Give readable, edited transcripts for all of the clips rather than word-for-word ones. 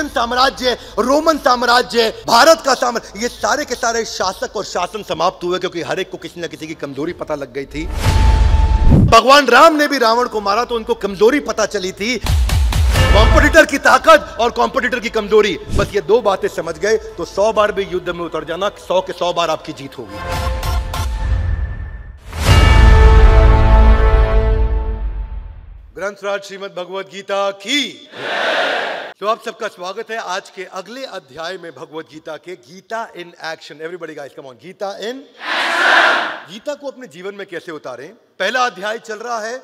मौर्यन साम्राज्य, रोमन साम्राज्य, भारत का साम्राज्य, ये सारे के सारे शासक और शासन समाप्त हुए क्योंकि हर एक को किसी न किसी की कमजोरी पता लग गई थी। भगवान राम ने भी रावण को मारा तो उनको कमजोरी पता चली थी, कॉम्पिटिटर की ताकत और कॉम्पिटिटर की कमजोरी। बस ये दो बातें समझ गए तो 100 बार भी युद्ध में उतर जाना, 100 के 100 बार आपकी जीत होगी। ग्रंथराज श्रीमद् भगवद गीता की। तो आप सबका स्वागत है आज के अगले अध्याय में भगवद गीता के, Gita in action. Everybody guys come on, Gita in action. Gita को अपने जीवन में कैसे उतारें, पहला अध्याय चल रहा है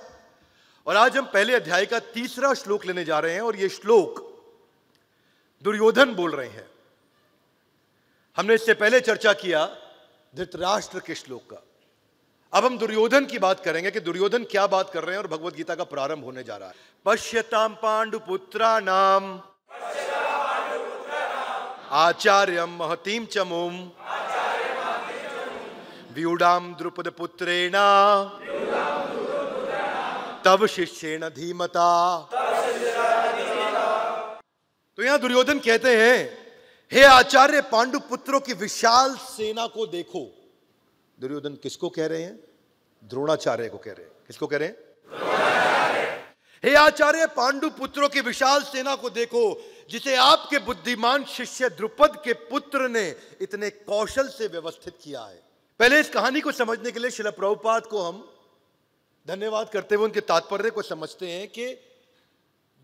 और आज हम पहले अध्याय का तीसरा श्लोक लेने जा रहे हैं और यह श्लोक दुर्योधन बोल रहे हैं। हमने इससे पहले चर्चा किया धृतराष्ट्र के श्लोक का। अब हम दुर्योधन की बात करेंगे कि दुर्योधन क्या बात कर रहे हैं और भगवद गीता का प्रारंभ होने जा रहा है। पश्यताम पांडुपुत्राणाम आचार्यम महतीम चमुम व्यूढ़ाम द्रुपद पुत्रेण तव शिष्येण धीमता। तो यहां दुर्योधन कहते हैं, हे आचार्य पांडुपुत्रों की विशाल सेना को देखो। दुर्योधन किसको कह रहे हैं? द्रोणाचार्य को कह रहे हैं। किसको कह रहे हैं? हे आचार्य पांडुपुत्रों की विशाल सेना को देखो जिसे आपके बुद्धिमान शिष्य द्रुपद के पुत्र ने इतने कौशल से व्यवस्थित किया है। पहले इस कहानी को समझने के लिए श्रील प्रभुपाद को हम धन्यवाद करते हुए उनके तात्पर्य को समझते हैं कि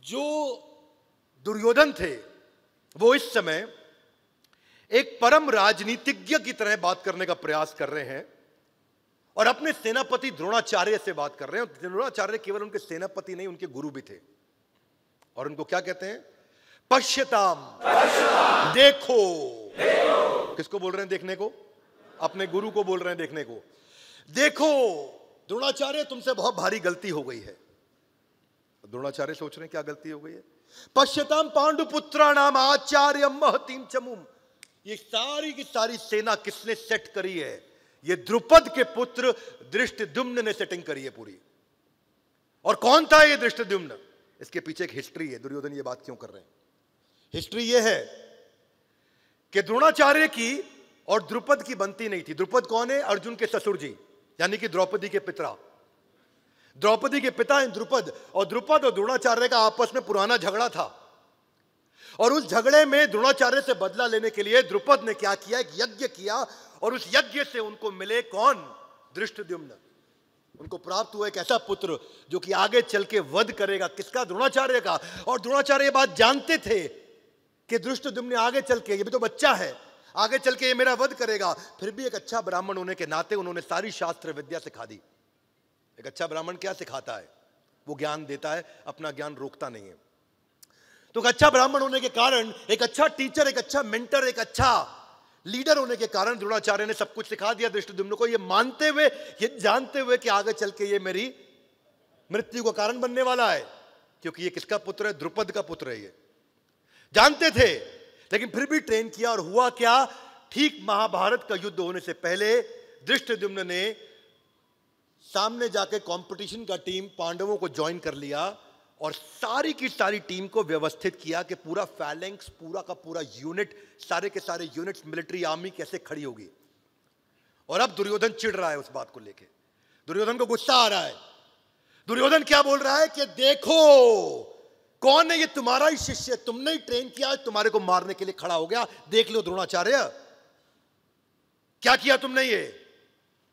जो दुर्योधन थे वो इस समय एक परम राजनीतिज्ञ की तरह बात करने का प्रयास कर रहे हैं और अपने सेनापति द्रोणाचार्य से बात कर रहे हैं। द्रोणाचार्य केवल उनके सेनापति नहीं, उनके गुरु भी थे। और उनको क्या कहते हैं? पश्यताम, देखो। किसको बोल रहे हैं देखने को? अपने गुरु को बोल रहे हैं देखने को। देखो द्रोणाचार्य, तुमसे बहुत भारी गलती हो गई है। द्रोणाचार्य सोच रहे हैं क्या गलती हो गई है? पश्यताम पांडुपुत्राणाम आचार्यम महतीम चमुम। ये सारी की सारी सेना किसने सेट करी है? ये द्रुपद के पुत्र धृष्टद्युम्न ने सेटिंग करी है पूरी। और कौन था ये धृष्टद्युम्न? इसके पीछे एक हिस्ट्री है। दुर्योधन ये बात क्यों कर रहे हैं? हिस्ट्री ये है कि द्रोणाचार्य की और द्रुपद की बनती नहीं थी। द्रुपद कौन है? अर्जुन के ससुर जी, यानी कि द्रौपदी के पिता। द्रौपदी के पिता हैं द्रुपद, और द्रुपद और द्रोणाचार्य का आपस में पुराना झगड़ा था। और उस झगड़े में द्रोणाचार्य से बदला लेने के लिए द्रुपद ने क्या किया? एक यज्ञ किया और उस यज्ञ से उनको मिले कौन? धृष्टद्युम्न। उनको प्राप्त हुआ एक ऐसा पुत्र जो कि आगे चल के वध करेगा। किसका? द्रोणाचार्य का। और द्रोणाचार्य ये बात जानते थे कि धृष्टद्युम्न आगे चल के, ये भी तो बच्चा है, आगे चल के ये मेरा वध करेगा। फिर भी एक अच्छा ब्राह्मण होने के नाते उन्होंने सारी शास्त्र विद्या सिखा दी। एक अच्छा ब्राह्मण क्या सिखाता है? वो ज्ञान देता है, अपना ज्ञान रोकता नहीं है। तो एक अच्छा ब्राह्मण होने के कारण, एक अच्छा टीचर, एक अच्छा मेंटर, एक अच्छा लीडर होने के कारण द्रोणाचार्य ने सब कुछ सिखा दिया धृष्टद्युम्न को, ये मानते हुए, ये जानते हुए कि आगे चल के ये मेरी मृत्यु का कारण बनने वाला है। क्योंकि ये किसका पुत्र है? द्रुपद का पुत्र है। ये जानते थे, लेकिन फिर भी ट्रेन किया। और हुआ क्या? ठीक महाभारत का युद्ध होने से पहले धृष्टद्युम्न ने सामने जाके कंपटीशन का टीम पांडवों को ज्वाइन कर लिया और सारी की सारी टीम को व्यवस्थित किया कि पूरा फैलेंक्स, पूरा का पूरा यूनिट, सारे के सारे यूनिट्स, मिलिट्री आर्मी कैसे खड़ी होगी। और अब दुर्योधन चिढ़ रहा है उस बात को लेके। दुर्योधन को गुस्सा आ रहा है। दुर्योधन क्या बोल रहा है कि देखो कौन है ये? तुम्हारा ही शिष्य, तुमने ही ट्रेन किया, तुम्हारे को मारने के लिए खड़ा हो गया। देख लो द्रोणाचार्य, क्या किया तुमने ये।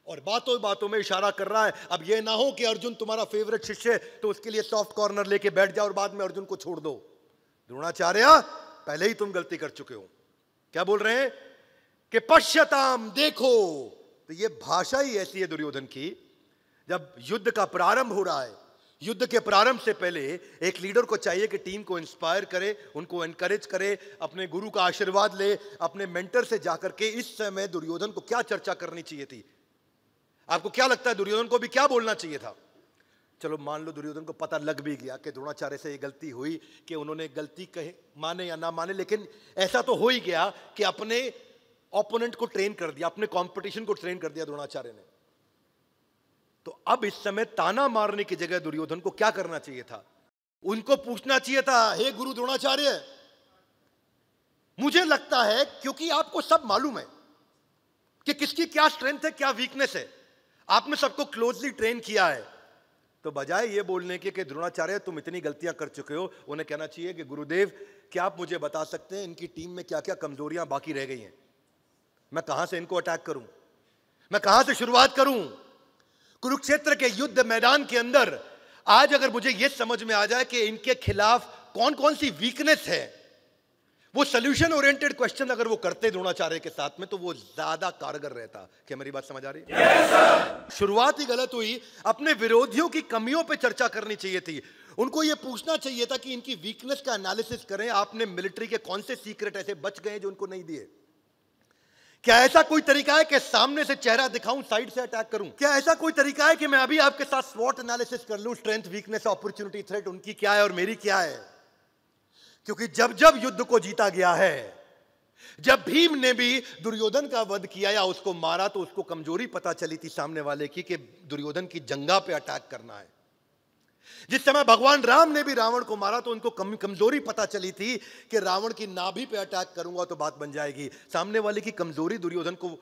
और बातों बातों में इशारा कर रहा है, अब ये ना हो कि अर्जुन तुम्हारा फेवरेट शिष्य है तो उसके लिए सॉफ्ट कॉर्नर लेके बैठ जाओ और बाद में अर्जुन को छोड़ दो। द्रोणाचार्य, पहले ही तुम गलती कर चुके हो। क्या बोल रहे हैं? कि पश्यताम, देखो। तो ये भाषा ही ऐसी है दुर्योधन की। जब युद्ध का प्रारंभ हो रहा है, युद्ध के प्रारंभ से पहले एक लीडर को चाहिए कि टीम को इंस्पायर करे, उनको एनकरेज करे, अपने गुरु का आशीर्वाद ले, अपने मेंटर से जाकर के। इस समय दुर्योधन को क्या चर्चा करनी चाहिए थी? आपको क्या लगता है दुर्योधन को भी क्या बोलना चाहिए था? चलो मान लो दुर्योधन को पता लग भी गया कि द्रोणाचार्य से ये गलती हुई, कि उन्होंने गलती कहे, माने या ना माने, लेकिन ऐसा तो हो ही गया कि अपने ओपोनेंट को ट्रेन कर दिया, अपने कंपटीशन को ट्रेन कर दिया द्रोणाचार्य ने। तो अब इस समय ताना मारने की जगह दुर्योधन को क्या करना चाहिए था? उनको पूछना चाहिए था, हे गुरु द्रोणाचार्य, मुझे लगता है क्योंकि आपको सब मालूम है कि किसकी क्या स्ट्रेंथ है, क्या वीकनेस है, आपने सबको क्लोजली ट्रेन किया है, तो बजाय ये बोलने के कि द्रोणाचार्य तुम इतनी गलतियां कर चुके हो, उन्हें कहना चाहिए कि गुरुदेव क्या आप मुझे बता सकते हैं इनकी टीम में क्या क्या कमजोरियां बाकी रह गई हैं, मैं कहां से इनको अटैक करूं, मैं कहां से शुरुआत करूं। कुरुक्षेत्र के युद्ध मैदान के अंदर आज अगर मुझे यह समझ में आ जाए कि इनके खिलाफ कौन कौन सी वीकनेस है, वो सोल्यूशन ओरिएंटेड क्वेश्चन अगर वो करते द्रोणाचार्य के साथ में, तो वो ज्यादा कारगर रहता। क्या मेरी बात समझ आ रही है? yes, शुरुआत ही गलत हुई। अपने विरोधियों की कमियों पे चर्चा करनी चाहिए थी, उनको ये पूछना चाहिए था कि इनकी वीकनेस का एनालिसिस करें, आपने मिलिट्री के कौन से सीक्रेट ऐसे बच गए जो उनको नहीं दिए। क्या ऐसा कोई तरीका है कि सामने से चेहरा दिखाऊं, साइड से अटैक करूं? क्या ऐसा कोई तरीका है कि मैं अभी आपके साथ स्वॉट एनालिसिस कर लूं, स्ट्रेंथ, वीकनेस, अपॉर्चुनिटी, थ्रेट उनकी क्या है और मेरी क्या है? क्योंकि जब जब युद्ध को जीता गया है, जब भीम ने भी दुर्योधन का वध किया या उसको मारा, तो उसको कमजोरी पता चली थी सामने वाले की कि दुर्योधन की जंगा पे अटैक करना है। जिस समय भगवान राम ने भी रावण को मारा, तो उनको कमजोरी पता चली थी कि रावण की नाभि पे अटैक करूंगा तो बात बन जाएगी। सामने वाले की कमजोरी दुर्योधन को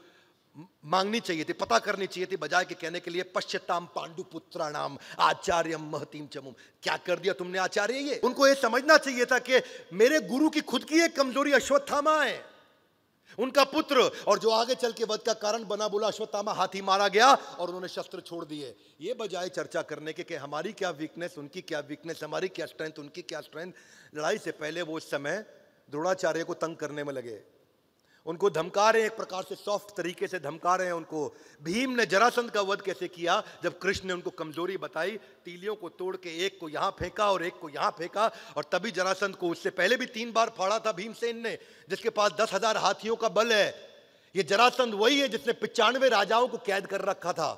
मांगनी चाहिए थी, पता करनी चाहिए थी, बजाय के कहने के लिए पश्यताम पांडुपुत्राणाम आचार्यम महतीम चमुम। क्या कर दिया तुमने आचार्य? ये उनको ये समझना चाहिए था कि मेरे गुरु की खुद की एक कमजोरी अश्वत्थामा है, उनका पुत्र, और जो आगे चल के वध का कारण बना। बोला अश्वत्थामा हाथी मारा गया और उन्होंने शस्त्र छोड़ दिए। ये बजाय चर्चा करने के कि हमारी क्या वीकनेस, उनकी क्या वीकनेस, हमारी क्या स्ट्रेंथ, उनकी क्या स्ट्रेंथ। लड़ाई से पहले वो उस समय द्रोणाचार्य को तंग करने में लगे, उनको धमका रहे हैं, एक प्रकार से सॉफ्ट तरीके से धमका रहे हैं उनको। भीम ने जरासंध का वध कैसे किया? जब कृष्ण ने उनको कमजोरी बताई, तीलियों को तोड़ के एक को यहां फेंका और एक को यहां फेंका, और तभी जरासंध को उससे पहले भी 3 बार फाड़ा था भीमसेन ने, जिसके पास 10,000 हाथियों का बल है। ये जरासंध वही है जिसने 95 राजाओं को कैद कर रखा था,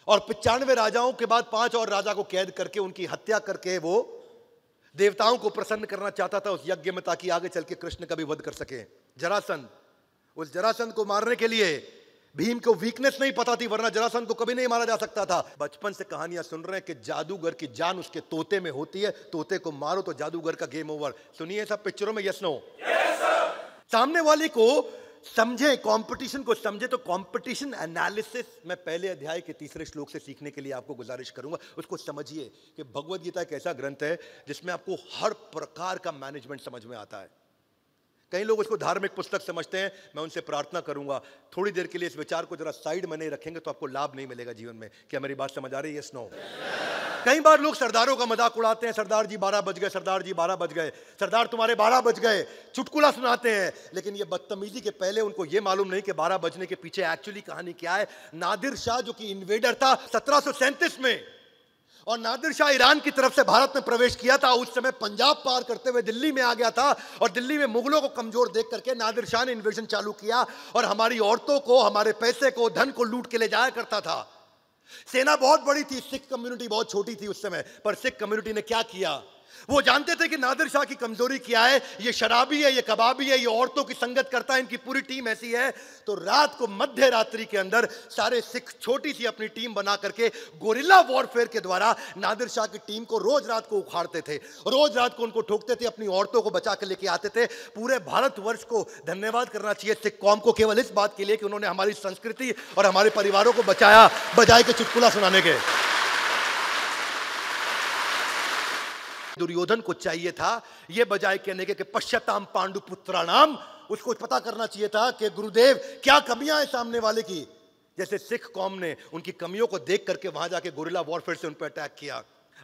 और 95 राजाओं के बाद 5 और राजा को कैद करके उनकी हत्या करके वो देवताओं को प्रसन्न करना चाहता था उस यज्ञ में, ताकि आगे चल के कृष्ण का भी वध कर सके। जरासंध, उस जरासंध को मारने के लिए भीम को वीकनेस नहीं पता थी, वरना जरासंध को कभी नहीं मारा जा सकता था। बचपन से कहानियां सुन रहे हैं कि जादूगर की जान उसके तोते में होती है, तोते को मारो तो जादूगर का गेम ओवर। सुनिए सब पिक्चरों में, यस नो? सामने वाले को समझे, कंपटीशन को समझे। तो कंपटीशन एनालिसिस मैं पहले अध्याय के 3रे श्लोक से सीखने के लिए आपको गुजारिश करूंगा। उसको समझिए कि भगवद गीता एक ऐसा ग्रंथ है जिसमें आपको हर प्रकार का मैनेजमेंट समझ में आता है। कई लोग उसको धार्मिक पुस्तक समझते हैं। मैं उनसे प्रार्थना करूंगा थोड़ी देर के लिए इस विचार को जरा साइड में नहीं रखेंगे तो आपको लाभ नहीं मिलेगा जीवन में। क्या मेरी बात समझ आ रही है? Yes no? कई बार लोग सरदारों का मजाक उड़ाते हैं, सरदार जी 12 बज गए, सरदार जी 12 बज गए, सरदार तुम्हारे 12 बज गए, चुटकुला सुनाते हैं। लेकिन ये बदतमीजी के पहले उनको ये मालूम नहीं कि 12 बजने के पीछे एक्चुअली कहानी क्या है। नादिर शाह जो कि इन्वेडर था 1737 में, और नादिर शाह ईरान की तरफ से भारत में प्रवेश किया था, उस समय पंजाब पार करते हुए दिल्ली में आ गया था, और दिल्ली में मुगलों को कमजोर देख करके नादिर शाह ने इन्वेजन चालू किया, और हमारी औरतों को, हमारे पैसे को, धन को लूट के ले जाया करता था। सेना बहुत बड़ी थी, सिख कम्युनिटी बहुत छोटी थी उस समय, पर सिख कम्युनिटी ने क्या किया? वो जानते थे कि नादिर शाह की कमजोरी क्या है, ये शराबी है, ये कबाबी है, ये औरतों की संगत करता है, इनकी पूरी टीम ऐसी है। तो रात को मध्य रात्रि के अंदर सारे सिख छोटी सी अपनी टीम बना करके गोरिल्ला वॉरफेयर के द्वारा नादिर शाह की टीम को रोज रात को उखाड़ते थे, रोज रात को उनको ठोकते थे, अपनी औरतों को बचा के लेके आते थे। पूरे भारतवर्ष को धन्यवाद करना चाहिए सिख कौम को केवल इस बात के लिए कि उन्होंने हमारी संस्कृति और हमारे परिवारों को बचाया, बजाय के चुटकुला सुनाने के। दुर्योधन को चाहिए था ये बजाय कहने के पश्यताम पांडुपुत्राणाम, उसको पता करना चाहिए था कि गुरुदेव क्या कमियां हैं सामने वाले की। जैसे सिख कौम ने उनकी कमियों को देख करके वहां जाके गोरिल्ला वॉरफेयर से उन पर अटैक किया।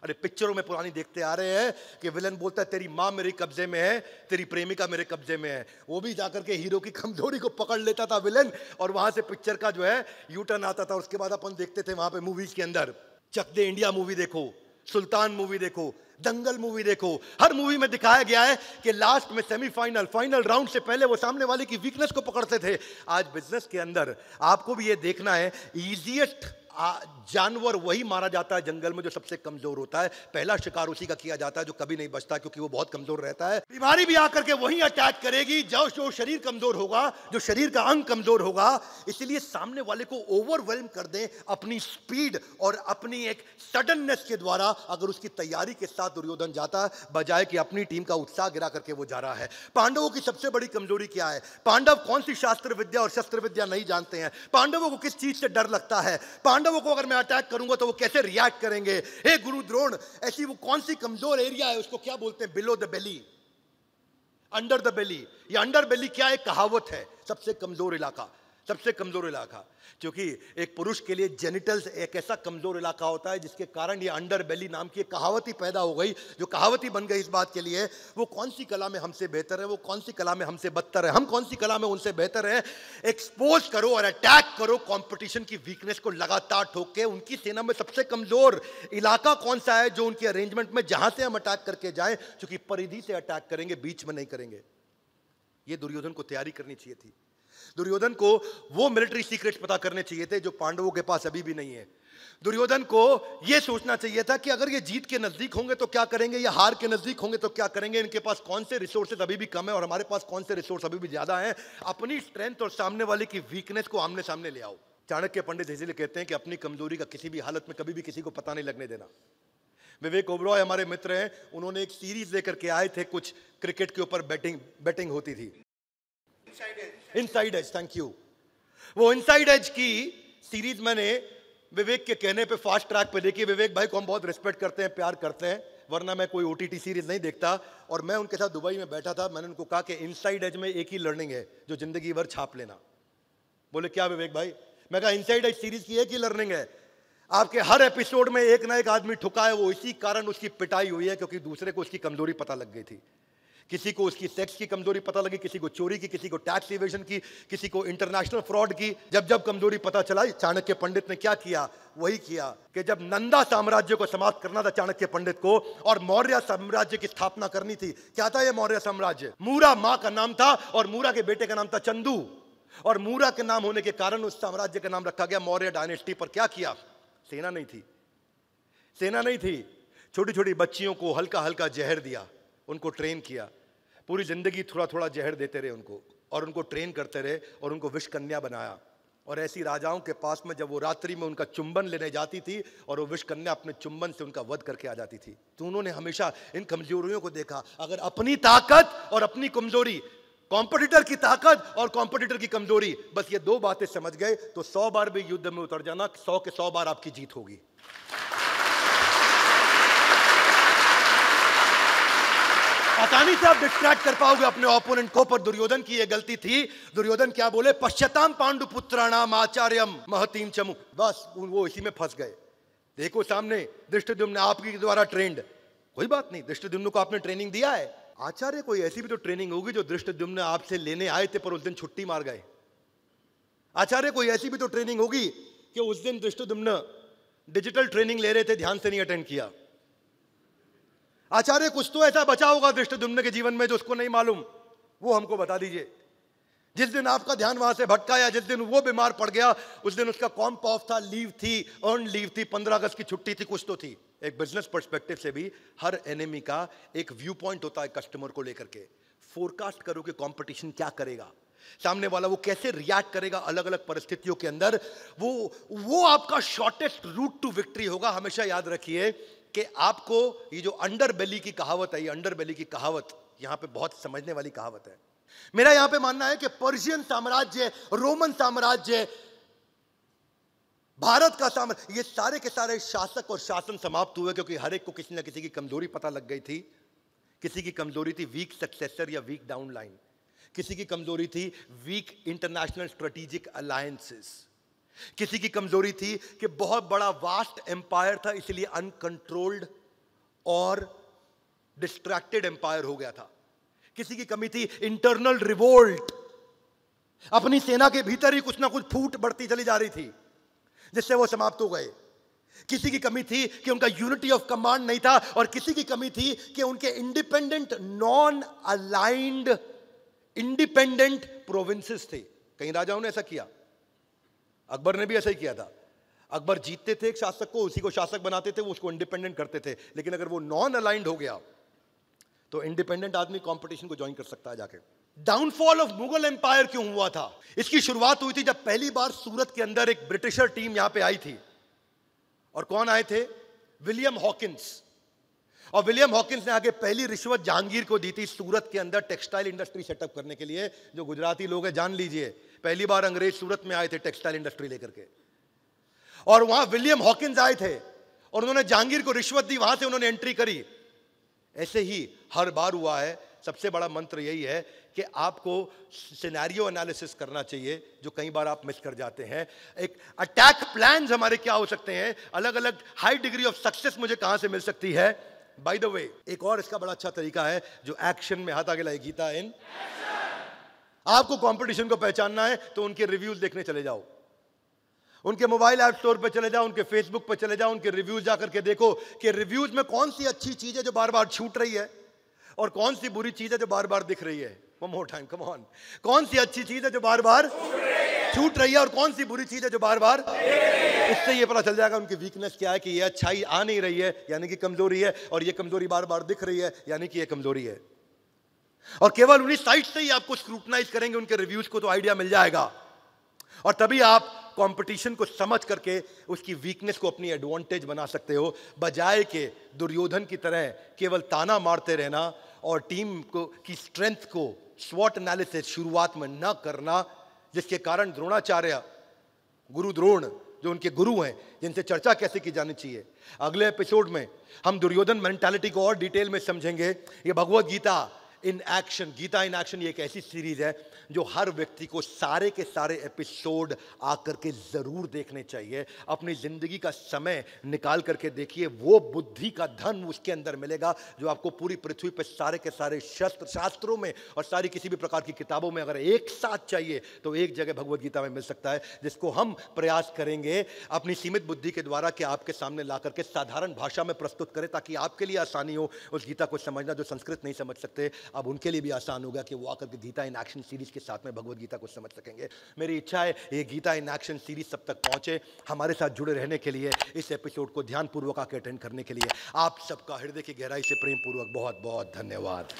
अरे पिक्चरों में पुरानी देखते आ रहे हैं कि विलन बोलता है तेरी मां मेरे कब्जे में है, तेरी प्रेमिका मेरे कब्जे में है। वो भी जाकर के हीरो की कमजोरी को पकड़ लेता था विलन, और वहां से पिक्चर का जो है यू टर्न आता था। उसके बाद अपन देखते थे वहां पे मूवीज के अंदर, चक दे इंडिया मूवी देखो, सुल्तान मूवी देखो, दंगल मूवी देखो, हर मूवी में दिखाया गया है कि लास्ट में सेमीफाइनल, फाइनल राउंड से पहले वो सामने वाले की वीकनेस को पकड़ते थे। आज बिजनेस के अंदर आपको भी ये देखना है, इजीएस्ट जानवर वही मारा जाता है जंगल में जो सबसे कमजोर होता है। पहला शिकार उसी का किया जाता है जो कभी नहीं बचता, क्योंकि वो बहुत कमजोर रहता है। बीमारी भी आकर के वही अटैक करेगी जो शरीर कमजोर होगा, जो शरीर का अंग कमजोर होगा। इसलिए सामने वाले को ओवरवेल्म कर दें अपनी स्पीड और अपनी एक सडननेस के द्वारा। अगर उसकी तैयारी के साथ दुर्योधन जाता, बजाय कि अपनी टीम का उत्साह गिरा करके वो जा रहा है। पांडवों की सबसे बड़ी कमजोरी क्या है? पांडव कौन सी शास्त्र विद्या और शस्त्र विद्या नहीं जानते हैं। पांडवों को किस चीज से डर लगता है? पांडवों को अगर मैं अटैक करूंगा तो वो कैसे रिएक्ट करेंगे? हे गुरु द्रोण, ऐसी वो कौन सी कमजोर एरिया है, उसको क्या बोलते हैं? Below the belly, under the belly. ये अंडर बेली क्या है? कहावत है, सबसे कमजोर इलाका, सबसे कमजोर इलाका। क्योंकि एक पुरुष के लिए जेनिटल्स एक ऐसा कमजोर इलाका होता है जिसके कारण ये अंडर बेली नाम की कहावत ही पैदा हो गई, जो कहावत ही बन गई इस बात के लिए। वो कौन सी कला में हमसे बेहतर है, वो कौन सी कला में हमसे बदतर है, हम कौन सी कला में उनसे बेहतर है। एक्सपोज करो और अटैक करो कंपटीशन की वीकनेस को लगातार ठोक के। उनकी सेना में सबसे कमजोर इलाका कौन सा है जो उनके अरेंजमेंट में, जहां से हम अटैक करके जाएं, क्योंकि परिधि से अटैक करेंगे, बीच में नहीं करेंगे। ये दुर्योधन को तैयारी करनी चाहिए थी। दुर्योधन को वो मिलिट्री सीक्रेट्स पता करने चाहिए थे जो पांडवों के पास अभी भी नहीं है। दुर्योधन को यह सोचना चाहिए था कि अगर ये जीत के नजदीक होंगे तो क्या करेंगे, या हार के नजदीक होंगे तो क्या करेंगे, इनके पास कौन से रिसोर्सेज अभी भी कम है और हमारे पास कौन से रिसोर्स अभी भी ज्यादा हैं। अपनी स्ट्रेंथ और सामने वाले की वीकनेस को आमने सामने ले आओ। चाणक्य पंडित इसलिए कहते हैं कि अपनी कमजोरी का किसी भी हालत में कभी भी किसी को पता नहीं लगने देना। विवेक ओबरॉय हमारे मित्र हैं, उन्होंने एक सीरीज लेकर के आए थे, कुछ क्रिकेट के ऊपर बैटिंग होती थी, इनसाइड एज। Thank you. वो इनसाइड एज की सीरीज मैंने विवेक के कहने पे फास्ट ट्रैक पे देखी। विवेक भाई को हम बहुत रिस्पेक्ट करते हैं, प्यार करते हैं, वरना मैं कोई ओटीटी सीरीज नहीं देखता। और मैं उनके साथ दुबई में बैठा था, मैंने उनको कहा कि इनसाइड एज में एक ही लर्निंग है जो जिंदगी भर छाप लेना। बोले क्या विवेक भाई? मैं कहा इनसाइड एज सीरीज की एक ही लर्निंग है, आपके हर एपिसोड में एक ना एक आदमी ठुका है, वो इसी कारण उसकी पिटाई हुई है क्योंकि दूसरे को उसकी कमजोरी पता लग गई थी। किसी को उसकी सेक्स की कमजोरी पता लगी, किसी को चोरी की, किसी को टैक्स इवेजन की, किसी को इंटरनेशनल फ्रॉड की। जब जब कमजोरी पता चला, चाणक्य पंडित ने क्या किया? वही किया कि जब नंदा साम्राज्य को समाप्त करना था चाणक्य पंडित को और मौर्य साम्राज्य की स्थापना करनी थी। क्या था ये मौर्य साम्राज्य? मूरा मां का नाम था और मूरा के बेटे का नाम था चंदू, और मूरा के नाम होने के कारण उस साम्राज्य का नाम रखा गया मौर्य डायनेस्टी। पर क्या किया? सेना नहीं थी, सेना नहीं थी। छोटी छोटी बच्चियों को हल्का हल्का जहर दिया, उनको ट्रेन किया, पूरी जिंदगी थोड़ा थोड़ा जहर देते रहे उनको, और उनको ट्रेन करते रहे और उनको विष कन्या बनाया। और ऐसी राजाओं के पास में जब वो रात्रि में उनका चुंबन लेने जाती थी और वो विष कन्या अपने चुंबन से उनका वध करके आ जाती थी। तो उन्होंने हमेशा इन कमजोरियों को देखा। अगर अपनी ताकत और अपनी कमजोरी, कॉम्पिटिटर की ताकत और कॉम्पिटिटर की कमजोरी, बस ये दो बातें समझ गए तो 100 बार भी युद्ध में उतर जाना, 100 के 100 बार आपकी जीत होगी। आसानी से आप डिस्ट्रैक्ट कर पाओगे अपने ओपोनेंट को। पर दुर्योधन की यह गलती थी। दुर्योधन क्या बोले? पश्चाताम पांडुपुत्राणाम आचार्यम महतीम चमु। बस वो इसी में फंस गए। देखो सामने धृष्टद्युम्न आपके द्वारा ट्रेंड, कोई बात नहीं, धृष्टद्युम्न को आपने ट्रेनिंग दिया है। आचार्य कोई ऐसी भी तो ट्रेनिंग होगी जो धृष्टद्युम्न आपसे लेने आए थे पर उस दिन छुट्टी मार गए। आचार्य कोई ऐसी भी तो ट्रेनिंग होगी कि उस दिन धृष्टद्युम्न डिजिटल ट्रेनिंग ले रहे थे, ध्यान से नहीं अटेंड किया। आचार्य कुछ तो ऐसा बचा होगा धृष्टद्युम्न के जीवन में जो उसको नहीं मालूम, वो हमको बता दीजिए। जिस दिन आपका ध्यान वहां से भटका या जिस दिन वो बीमार पड़ गया, उस दिन उसका कॉम्प ऑफ था, लीव थी, अर्न लीव थी, 15 अगस्त की छुट्टी थी, कुछ तो थी। एक बिजनेस पर्सपेक्टिव से भी हर एनिमी का एक व्यू पॉइंट होता है कस्टमर को लेकर के। फोरकास्ट करो कि कंपटीशन क्या करेगा, सामने वाला वो कैसे रिएक्ट करेगा अलग अलग परिस्थितियों के अंदर। वो आपका शॉर्टेस्ट रूट टू विक्ट्री होगा। हमेशा याद रखिए कि आपको ये जो अंडर बेली की कहावत है, ये अंडर बेली की कहावत यहां पे बहुत समझने वाली कहावत है। मेरा यहां पे मानना है कि पर्शियन साम्राज्य, रोमन साम्राज्य, भारत का साम्राज्य, ये सारे के सारे शासक और शासन समाप्त हुए क्योंकि हर एक को किसी ना किसी की कमजोरी पता लग गई थी। किसी की कमजोरी थी वीक सक्सेसर या वीक डाउनलाइन, किसी की कमजोरी थी वीक इंटरनेशनल स्ट्रेटेजिक अलायंसेस, किसी की कमजोरी थी कि बहुत बड़ा वास्ट एम्पायर था इसलिए अनकंट्रोल्ड और डिस्ट्रैक्टेड एम्पायर हो गया था। किसी की कमी थी इंटरनल रिवोल्ट, अपनी सेना के भीतर ही कुछ ना कुछ फूट बढ़ती चली जा रही थी जिससे वो समाप्त हो गए। किसी की कमी थी कि उनका यूनिटी ऑफ कमांड नहीं था, और किसी की कमी थी कि उनके independent non aligned independent provinces थे। कई राजाओं ने ऐसा किया, अकबर ने भी ऐसा ही किया था। अकबर जीतते थे एक शासक को, उसी को शासक बनाते थे, वो उसको इंडिपेंडेंट करते थे। लेकिन अगर वो नॉन अलाइंड हो गया तो इंडिपेंडेंट आदमी कंपटीशन को ज्वाइन कर सकता है जाके। डाउनफॉल ऑफ मुगल एम्पायर क्यों हुआ था? इसकी शुरुआत हुई थी जब पहली बार सूरत के अंदर एक ब्रिटिशर टीम यहां पे आई थी। और कौन आए थे? William Hawkins. और विलियम हॉकिंस ने आगे पहली रिश्वत जहांगीर को दी थी सूरत के अंदर टेक्सटाइल इंडस्ट्री सेटअप करने के लिए। जो गुजराती लोग हैं जान लीजिए, पहली बार अंग्रेज सूरत में आए थे टेक्सटाइल इंडस्ट्री लेकर के, और वहां विलियम हॉकिंस आए थे और उन्होंने जहांगीर को रिश्वत दी, वहां से उन्होंने एंट्री करी। ऐसे ही हर बार हुआ है। सबसे बड़ा मंत्र यही है कि आपको सिनेरियो एनालिसिस करना चाहिए, जो कई बार आप मिस कर जाते हैं। एक अटैक प्लान्स हमारे क्या हो सकते हैं, अलग अलग हाई डिग्री ऑफ सक्सेस मुझे कहां से मिल सकती है। बाय द वे, एक और इसका बड़ा अच्छा तरीका है जो एक्शन में हाथ आगे लाए, गीता इन आपको कंपटीशन को पहचानना है तो उनके रिव्यूज देखने चले जाओ, उनके मोबाइल ऐप स्टोर पे चले जाओ, उनके फेसबुक पे चले जाओ, उनके रिव्यूज जाकर के देखो कि रिव्यूज में कौन सी अच्छी चीज है जो बार बार छूट रही है और कौन सी बुरी चीज है जो बार बार दिख रही है। One more time, come on. कौन सी अच्छी चीज है जो बार बार छूट रही है और कौन सी बुरी चीज है जो बार बार। इससे ये पता चल जाएगा उनकी वीकनेस क्या है, कि ये अच्छाई आ नहीं रही है यानी कि कमजोरी है, और ये कमजोरी बार बार दिख रही है यानी कि ये कमजोरी है। और केवल उन्हीं साइट से ही आपको स्क्रूटनाइज करेंगे उनके रिव्यूज को, तो आइडिया मिल जाएगा। और तभी आप कंपटीशन को समझ करके उसकी वीकनेस को अपनी एडवांटेज बना सकते हो, बजाय के दुर्योधन की तरह केवल ताना मारते रहना और टीम को की स्ट्रेंथ को स्वॉट एनालिसिस शुरुआत में न करना, जिसके कारण द्रोणाचार्य, गुरु द्रोण जो उनके गुरु हैं, जिनसे चर्चा कैसे की जानी चाहिए। अगले एपिसोड में हम दुर्योधन मेंटालिटी को और डिटेल में समझेंगे। ये Bhagavad Gita in action, Gita in action, ये एक ऐसी सीरीज है जो हर व्यक्ति को सारे के सारे एपिसोड आकर के जरूर देखने चाहिए। अपनी जिंदगी का समय निकाल करके देखिए, वो बुद्धि का धन उसके अंदर मिलेगा जो आपको पूरी पृथ्वी पर सारे के सारे शास्त्रों में और सारी किसी भी प्रकार की किताबों में अगर एक साथ चाहिए तो एक जगह भगवत गीता में मिल सकता है, जिसको हम प्रयास करेंगे अपनी सीमित बुद्धि के द्वारा कि आपके सामने ला करके साधारण भाषा में प्रस्तुत करें, ताकि आपके लिए आसानी हो उस गीता को समझना जो संस्कृत नहीं समझ सकते। अब उनके लिए भी आसान होगा कि वो आकर के गीता इन एक्शन सीरीज के साथ में भगवत गीता को समझ सकेंगे। मेरी इच्छा है ये गीता इन एक्शन सीरीज सब तक पहुंचे। हमारे साथ जुड़े रहने के लिए, इस एपिसोड को ध्यानपूर्वक आकर अटेंड करने के लिए आप सबका हृदय की गहराई से प्रेम पूर्वक बहुत बहुत धन्यवाद।